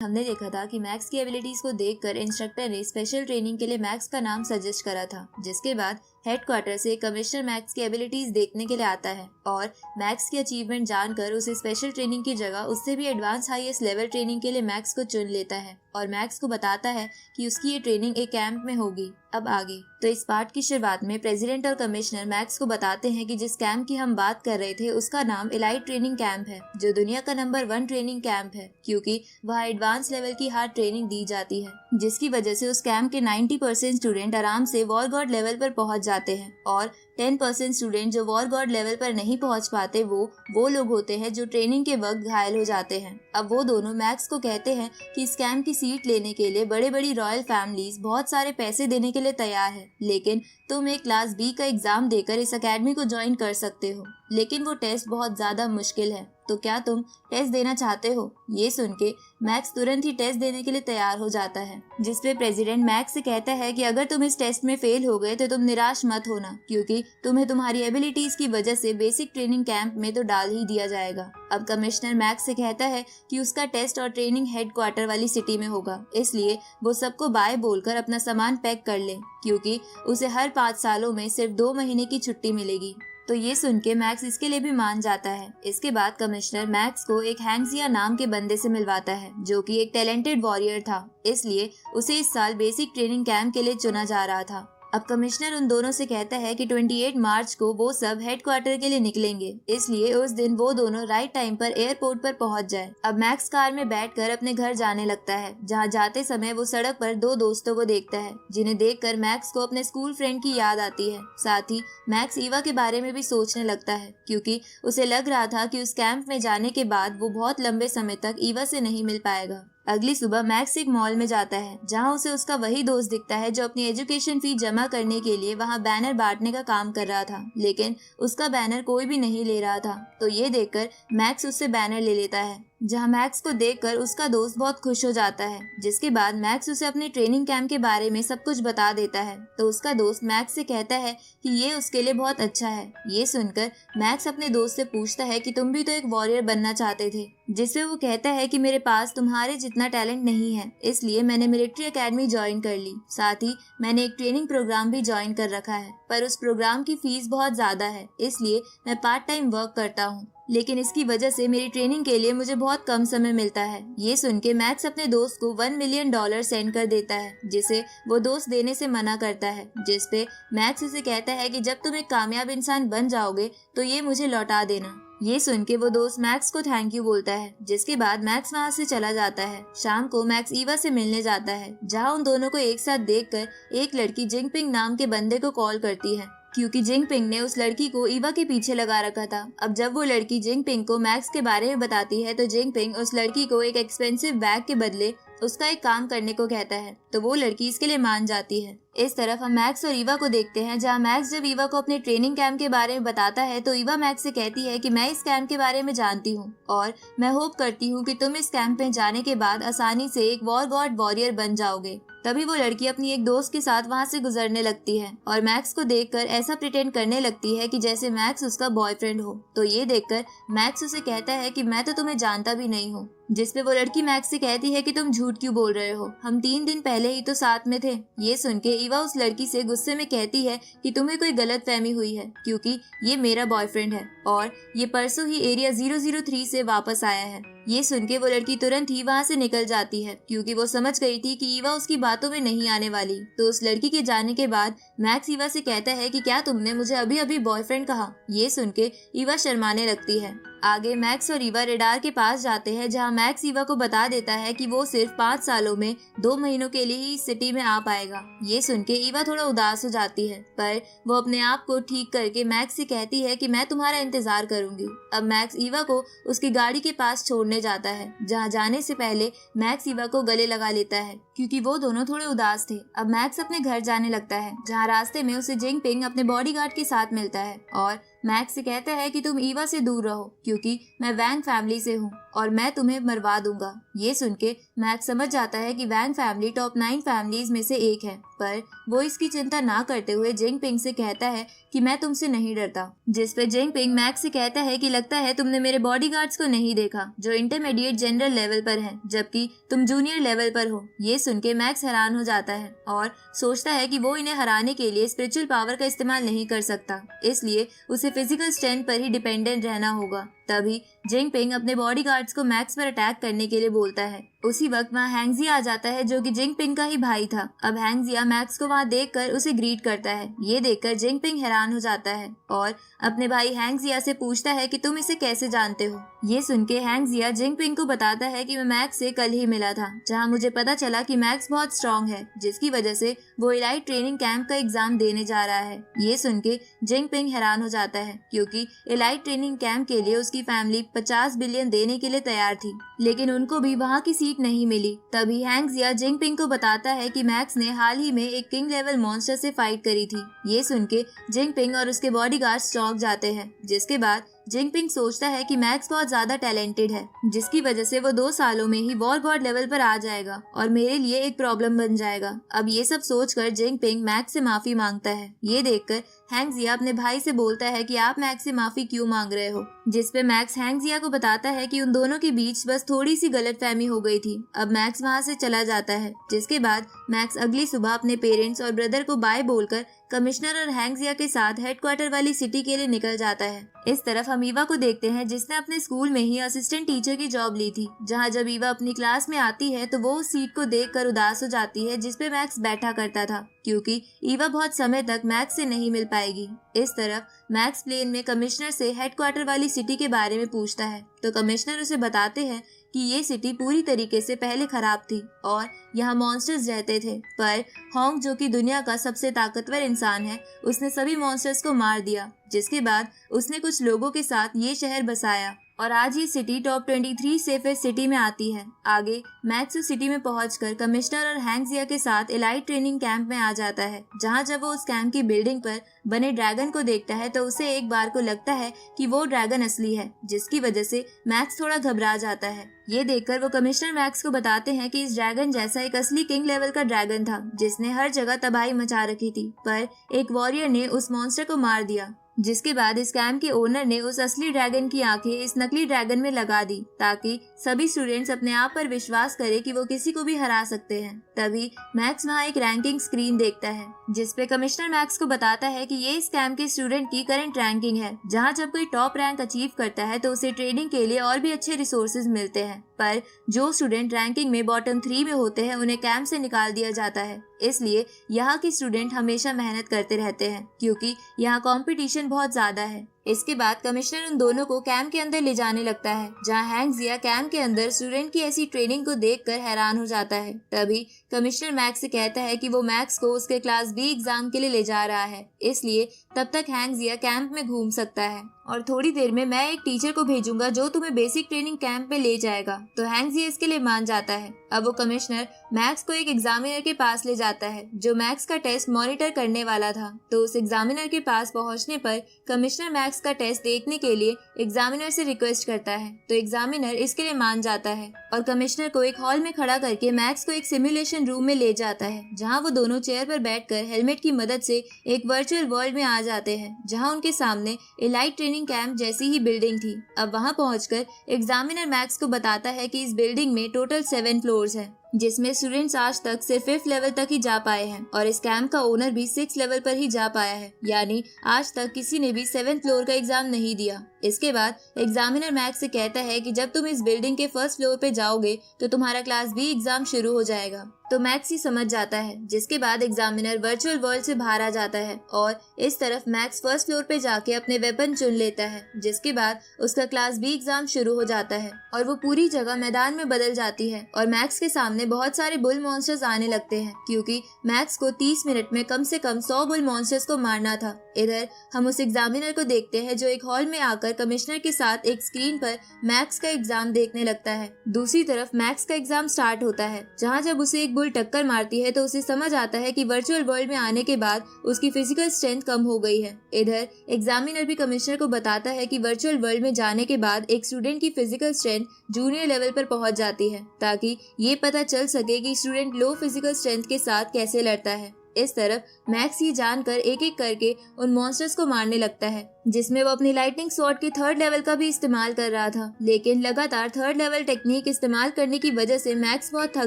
हमने देखा था कि मैक्स की एबिलिटीज को देखकर इंस्ट्रक्टर ने स्पेशल ट्रेनिंग के लिए मैक्स का नाम सजेस्ट करा था, जिसके बाद हेडक्वार्टर से कमिश्नर मैक्स की एबिलिटीज देखने के लिए आता है और मैक्स की अचीवमेंट जानकर उसे स्पेशल ट्रेनिंग की जगह उससे भी एडवांस हाईएस्ट लेवल ट्रेनिंग के लिए मैक्स को चुन लेता है और मैक्स को बताता है कि उसकी ये ट्रेनिंग एक कैंप में होगी। अब आगे तो इस पार्ट की शुरुआत में प्रेसिडेंट और कमिश्नर मैक्स को बताते हैं कि जिस कैंप की हम बात कर रहे थे उसका नाम एलाइट ट्रेनिंग कैंप है, जो दुनिया का नंबर 1 ट्रेनिंग कैंप है, क्योंकि वहाँ एडवांस लेवल की हार्ड ट्रेनिंग दी जाती है, जिसकी वजह से उस कैंप के 90% स्टूडेंट आराम से वॉर गॉड लेवल पर पहुंच जाते हैं और 10% स्टूडेंट जो वॉर गॉड लेवल पर नहीं पहुंच पाते वो लोग होते हैं जो ट्रेनिंग के वक्त घायल हो जाते हैं। अब वो दोनों मैक्स को कहते हैं कि इस कैंप की सीट लेने के लिए बड़ी बड़ी रॉयल फैमिलीज बहुत सारे पैसे देने के लिए तैयार है, लेकिन तुम एक क्लास बी का एग्जाम देकर इस अकेडमी को ज्वाइन कर सकते हो, लेकिन वो टेस्ट बहुत ज्यादा मुश्किल है, तो क्या तुम टेस्ट देना चाहते हो? ये सुन के मैक्स तुरंत ही टेस्ट देने के लिए तैयार हो जाता है, जिसपे प्रेसिडेंट मैक्स से कहता है कि अगर तुम इस टेस्ट में फेल हो गए तो तुम निराश मत होना, क्योंकि तुम्हें तुम्हारी एबिलिटीज की वजह से बेसिक ट्रेनिंग कैंप में तो डाल ही दिया जाएगा। अब कमिश्नर मैक्स से कहता है कि उसका टेस्ट और ट्रेनिंग हेडक्वार्टर वाली सिटी में होगा, इसलिए वो सबको बाय बोलकर अपना सामान पैक कर ले, क्योंकि उसे हर 5 सालों में सिर्फ 2 महीने की छुट्टी मिलेगी। तो ये सुन के मैक्स इसके लिए भी मान जाता है। इसके बाद कमिश्नर मैक्स को एक हैंगजिया नाम के बंदे से मिलवाता है, जो कि एक टैलेंटेड वॉरियर था, इसलिए उसे इस साल बेसिक ट्रेनिंग कैंप के लिए चुना जा रहा था। अब कमिश्नर उन दोनों से कहता है कि 28 मार्च को वो सब हेडक्वार्टर के लिए निकलेंगे, इसलिए उस दिन वो दोनों राइट टाइम पर एयरपोर्ट पर पहुंच जाए। अब मैक्स कार में बैठकर अपने घर जाने लगता है, जहां जाते समय वो सड़क पर 2 दोस्तों को देखता है, जिन्हें देखकर मैक्स को अपने स्कूल फ्रेंड की याद आती है। साथ ही मैक्स ईवा के बारे में भी सोचने लगता है, क्योंकि उसे लग रहा था कि उस कैंप में जाने के बाद वो बहुत लंबे समय तक ईवा से नहीं मिल पाएगा। अगली सुबह मैक्स एक मॉल में जाता है, जहां उसे उसका वही दोस्त दिखता है जो अपनी एजुकेशन फी जमा करने के लिए वहां बैनर बांटने का काम कर रहा था, लेकिन उसका बैनर कोई भी नहीं ले रहा था। तो ये देखकर मैक्स उससे बैनर ले लेता है, जहां मैक्स को देखकर उसका दोस्त बहुत खुश हो जाता है। जिसके बाद मैक्स उसे अपने ट्रेनिंग कैंप के बारे में सब कुछ बता देता है। तो उसका दोस्त मैक्स से कहता है कि ये उसके लिए बहुत अच्छा है। ये सुनकर मैक्स अपने दोस्त से पूछता है कि तुम भी तो एक वॉरियर बनना चाहते थे, जिससे वो कहता है कि मेरे पास तुम्हारे जितना टैलेंट नहीं है, इसलिए मैंने मिलिट्री एकेडमी ज्वाइन कर ली। साथ ही मैंने एक ट्रेनिंग प्रोग्राम भी ज्वाइन कर रखा है, पर उस प्रोग्राम की फीस बहुत ज्यादा है, इसलिए मैं पार्ट टाइम वर्क करता हूँ, लेकिन इसकी वजह से मेरी ट्रेनिंग के लिए मुझे बहुत कम समय मिलता है। ये सुन के मैक्स अपने दोस्त को $1 मिलियन सेंड कर देता है, जिसे वो दोस्त देने से मना करता है, जिसपे मैक्स उसे कहता है कि जब तुम एक कामयाब इंसान बन जाओगे तो ये मुझे लौटा देना। ये सुन के वो दोस्त मैक्स को थैंक यू बोलता है, जिसके बाद मैक्स वहाँ से चला जाता है। शाम को मैक्स ईवा से मिलने जाता है, जहाँ उन दोनों को एक साथ देखकर एक लड़की जिंगपिंग नाम के बंदे को कॉल करती है, क्योंकि जिंगपिंग ने उस लड़की को ईवा के पीछे लगा रखा था। अब जब वो लड़की जिंगपिंग को मैक्स के बारे में बताती है, तो जिंगपिंग उस लड़की को एक एक्सपेंसिव बैग के बदले उसका एक काम करने को कहता है, तो वो लड़की इसके लिए मान जाती है। इस तरफ हम मैक्स और ईवा को देखते हैं, जहाँ मैक्स जब ईवा को अपने ट्रेनिंग कैंप के बारे में बताता है, तो ईवा मैक्स से कहती है कि मैं इस कैंप के बारे में जानती हूँ और मैं होप करती हूँ कि तुम इस कैंप में जाने के बाद आसानी से एक वॉर गॉड वॉरियर बन जाओगे। तभी वो लड़की अपनी एक दोस्त के साथ वहाँ से गुजरने लगती है और मैक्स को देखकर ऐसा प्रिटेंड करने लगती है कि जैसे मैक्स उसका बॉयफ्रेंड हो। तो ये देखकर मैक्स उसे कहता है कि मैं तो तुम्हें जानता भी नहीं हूँ, जिसपे वो लड़की मैक्स से कहती है कि तुम झूठ क्यों बोल रहे हो, हम 3 दिन पहले ही तो साथ में थे। ये सुन के ईवा उस लड़की से गुस्से में कहती है कि तुम्हें कोई गलत फहमी हुई है, क्योंकि ये मेरा बॉयफ्रेंड है और ये परसों ही एरिया 003 से वापस आया है। ये सुन के वो लड़की तुरंत ही वहाँ से निकल जाती है, क्योंकि वो समझ गई थी कि ईवा उसकी बातों में नहीं आने वाली। तो उस लड़की के जाने के बाद मैक्स ईवा से कहता है कि क्या तुमने मुझे अभी अभी बॉयफ्रेंड कहा? ये सुन के ईवा शर्माने लगती है। आगे मैक्स और ईवा रेडार के पास जाते हैं, जहाँ मैक्स ईवा को बता देता है कि वो सिर्फ 5 सालों में 2 महीनों के लिए ही सिटी में आ पाएगा। ये सुन के ईवा थोड़ा उदास हो जाती है, पर वो अपने आप को ठीक करके मैक्स से कहती है कि मैं तुम्हारा इंतजार करूंगी। अब मैक्स ईवा को उसकी गाड़ी के पास छोड़ने जाता है, जहाँ जाने से पहले मैक्स ईवा को गले लगा लेता है, क्योंकि वो दोनों थोड़े उदास थे। अब मैक्स अपने घर जाने लगता है, जहाँ रास्ते में उसे जिंगपिंग अपने बॉडीगार्ड के साथ मिलता है और मैक्स से कहता है कि तुम ईवा से दूर रहो, क्योंकि मैं वैंग फैमिली से हूँ और मैं तुम्हें मरवा दूंगा। ये सुन के मैक्स समझ जाता है कि वैंग फैमिली टॉप 9 फैमिलीज में से एक है पर वो इसकी चिंता ना करते हुए जिंगपिंग से कहता है कि मैं तुमसे नहीं डरता, जिस पे जिंगपिंग मैक्स से कहता है कि लगता है तुमने मेरे बॉडीगार्ड्स को नहीं देखा जो इंटरमीडिएट जनरल लेवल पर हैं, जबकि तुम जूनियर लेवल पर हो। ये सुन के मैक्स हैरान हो जाता है और सोचता है कि वो इन्हें हराने के लिए स्पिरिचुअल पावर का इस्तेमाल नहीं कर सकता, इसलिए उसे फिजिकल स्ट्रेंथ पर ही डिपेंडेंट रहना होगा। तभी जिंगपिंग अपने बॉडीगार्ड्स को मैक्स पर अटैक करने के लिए बोलता है। उसी वक्त वहाँ हैंगजिया आ जाता है जो कि जिंगपिंग का ही भाई था। अब हैंगजिया मैक्स को वहाँ देखकर उसे ग्रीट करता है। ये देखकर जिंगपिंग हैरान हो जाता है और अपने भाई हैंगजिया से पूछता है कि तुम इसे कैसे जानते हो। ये सुन के हैंगजिया जिंगपिंग को बताता है कि मैं मैक्स से कल ही मिला था, जहाँ मुझे पता चला कि मैक्स बहुत स्ट्रॉन्ग है, जिसकी वजह से वो इलाइट ट्रेनिंग कैंप का एग्जाम देने जा रहा है। ये सुन के जिंगपिंग हैरान हो जाता है क्योंकि इलाइट ट्रेनिंग कैंप के लिए उसकी फैमिली 50 बिलियन देने के लिए तैयार थी, लेकिन उनको भी वहाँ की सीट नहीं मिली। तभी हैंगजिया जिंगपिंग को बताता है कि मैक्स ने हाल ही में एक किंग लेवल मॉन्स्टर से फाइट करी थी। ये सुन के जिंगपिंग और उसके बॉडीगार्ड्स चौंक जाते हैं, जिसके बाद जिंगपिंग सोचता है कि मैक्स बहुत ज्यादा टैलेंटेड है, जिसकी वजह से वो 2 सालों में ही वॉर गॉड लेवल पर आ जाएगा और मेरे लिए एक प्रॉब्लम बन जाएगा। अब ये सब सोचकर जिंगपिंग मैक्स से माफी मांगता है। ये देखकर हैंगजिया अपने भाई से बोलता है कि आप मैक्स से माफी क्यों मांग रहे हो, जिसपे मैक्स हैंगजिया को बताता है कि उन दोनों के बीच बस थोड़ी सी गलतफहमी हो गई थी। अब मैक्स वहाँ से चला जाता है, जिसके बाद मैक्स अगली सुबह अपने पेरेंट्स और ब्रदर को बाय बोलकर कमिश्नर और हैंगजिया के साथ हेडक्वार्टर वाली सिटी के लिए निकल जाता है। इस तरफ हम ईवा को देखते हैं, जिसने अपने स्कूल में ही असिस्टेंट टीचर की जॉब ली थी, जहाँ जब ईवा अपनी क्लास में आती है तो वो उस सीट को देखकर उदास हो जाती है जिसपे मैक्स बैठा करता था, क्योंकि ईवा बहुत समय तक मैक्स से नहीं मिल पाएगी। इस तरफ मैक्स प्लेन में कमिश्नर से हेडक्वार्टर वाली सिटी के बारे में पूछता है, तो कमिश्नर उसे बताते हैं कि ये सिटी पूरी तरीके से पहले खराब थी और यहाँ मॉन्स्टर्स रहते थे, पर होंग जो कि दुनिया का सबसे ताकतवर इंसान है, उसने सभी मॉन्स्टर्स को मार दिया, जिसके बाद उसने कुछ लोगों के साथ ये शहर बसाया और आज ये सिटी टॉप 23 सेफेस्ट सिटी में आती है। आगे मैक्स उस सिटी में पहुंचकर कमिश्नर और हैंगजिया के साथ इलाइट ट्रेनिंग कैंप में आ जाता है, जहां जब वो उस कैंप की बिल्डिंग पर बने ड्रैगन को देखता है तो उसे एक बार को लगता है कि वो ड्रैगन असली है, जिसकी वजह से मैक्स थोड़ा घबरा जाता है। ये देखकर वो कमिश्नर मैक्स को बताते हैं कि इस ड्रैगन जैसा एक असली किंग लेवल का ड्रैगन था, जिसने हर जगह तबाही मचा रखी थी, पर एक वॉरियर ने उस मॉन्स्टर को मार दिया, जिसके बाद इस कैंप के ओनर ने उस असली ड्रैगन की आंखें इस नकली ड्रैगन में लगा दी, ताकि सभी स्टूडेंट्स अपने आप पर विश्वास करें कि वो किसी को भी हरा सकते हैं। तभी मैक्स वहाँ एक रैंकिंग स्क्रीन देखता है, जिसपे कमिश्नर मैक्स को बताता है कि ये इस कैंप के स्टूडेंट की करंट रैंकिंग है, जहाँ जब कोई टॉप रैंक अचीव करता है तो उसे ट्रेनिंग के लिए और भी अच्छे रिसोर्सेज मिलते हैं, पर जो स्टूडेंट रैंकिंग में बॉटम 3 में होते हैं उन्हें कैंप से निकाल दिया जाता है। इसलिए यहाँ के स्टूडेंट हमेशा मेहनत करते रहते हैं, क्योंकि यहाँ कंपटीशन बहुत ज्यादा है। इसके बाद कमिश्नर उन दोनों को कैंप के अंदर ले जाने लगता है, जहाँ हैंगजिया कैंप के अंदर स्टूडेंट की ऐसी ट्रेनिंग को देखकर हैरान हो जाता है। तभी कमिश्नर मैक्स से कहता है कि वो मैक्स को उसके क्लास बी एग्जाम के लिए ले जा रहा है, इसलिए तब तक हैंगजिया कैंप में घूम सकता है और थोड़ी देर में मैं एक टीचर को भेजूंगा जो तुम्हें बेसिक ट्रेनिंग कैंप में ले जाएगा। तो हैंगजिया इसके लिए मान जाता है। अब वो कमिश्नर मैक्स को एक एग्जामिनर के पास ले जाता है, जो मैक्स का टेस्ट मॉनिटर करने वाला था। तो उस एग्जामिनर के पास पहुंचने पर कमिश्नर मैक्स का टेस्ट देखने के लिए एग्जामिनर से रिक्वेस्ट करता है, तो एग्जामिनर इसके लिए मान जाता है और कमिश्नर को एक हॉल में खड़ा करके मैक्स को एक सिमुलेशन रूम में ले जाता है, जहाँ वो दोनों चेयर पर बैठकर हेलमेट की मदद से एक वर्चुअल वर्ल्ड में आ जाते हैं, जहाँ उनके सामने इलाइट ट्रेनिंग कैंप जैसी ही बिल्डिंग थी। अब वहाँ पहुंचकर एग्जामिनर मैक्स को बताता है कि इस बिल्डिंग में टोटल 7 फ्लोर्स हैं, जिसमें स्टूडेंट्स आज तक सिर्फ 5th लेवल तक ही जा पाए हैं और इस कैंप का ओनर भी 6th लेवल पर ही जा पाया है, यानी आज तक किसी ने भी 7th फ्लोर का एग्जाम नहीं दिया। इसके बाद एग्जामिनर मैक्स से कहता है कि जब तुम इस बिल्डिंग के 1st फ्लोर पे जाओगे तो तुम्हारा क्लास बी एग्जाम शुरू हो जाएगा। तो मैक्स ही समझ जाता है, जिसके बाद एग्जामिनर वर्चुअल वर्ल्ड से बाहर आ जाता है और इस तरफ मैक्स 1st फ्लोर पे जाके अपने वेपन चुन लेता है, जिसके बाद उसका क्लास बी एग्जाम शुरू हो जाता है और वो पूरी जगह मैदान में बदल जाती है और मैक्स के सामने बहुत सारे बुल मॉन्स्टर्स आने लगते हैं, क्योंकि मैक्स को 30 मिनट में कम से कम 100 बुल मॉन्स्टर्स को मारना था। इधर हम उस एग्जामिनर को देखते हैं जो एक हॉल में आकर कमिश्नर के साथ एक स्क्रीन पर मैक्स का एग्जाम देखने लगता है। दूसरी तरफ मैक्स का एग्जाम स्टार्ट होता है, जहाँ जब उसे एक बुल टक्कर मारती है तो उसे समझ आता है कि वर्चुअल वर्ल्ड में आने के बाद उसकी फिजिकल स्ट्रेंथ कम हो गई है। इधर एग्जामिनर भी कमिश्नर को बताता है कि वर्चुअल वर्ल्ड में जाने के बाद एक स्टूडेंट की फिजिकल स्ट्रेंथ जूनियर लेवल पर पहुंच जाती है, ताकि ये पता चल सके कि स्टूडेंट लो फिजिकल स्ट्रेंथ के साथ कैसे लड़ता है। इस तरफ मैक्स ये जानकर एक एक करके उन मॉन्स्टर्स को मारने लगता है, जिसमें वो अपनी लाइटनिंग स्वॉर्ड के 3rd लेवल का भी इस्तेमाल कर रहा था। लेकिन लगातार 3rd लेवल टेक्निक इस्तेमाल करने की वजह से मैक्स बहुत थक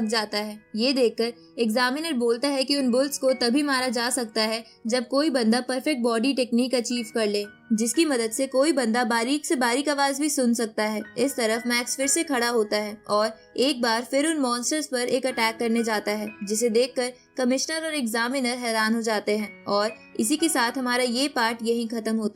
जाता है। ये देखकर एग्जामिनर बोलता है कि उन बुल्स को तभी मारा जा सकता है जब कोई बंदा परफेक्ट बॉडी टेक्निक अचीव कर ले, जिसकी मदद से कोई बंदा बारीक से बारीक आवाज भी सुन सकता है। इस तरफ मैक्स फिर से खड़ा होता है और एक बार फिर उन मॉन्स्टर्स पर एक अटैक करने जाता है, जिसे देखकर कमिश्नर और एग्जामिनर हैरान हो जाते हैं। और इसी के साथ हमारा ये पार्ट यहीं खत्म होता है।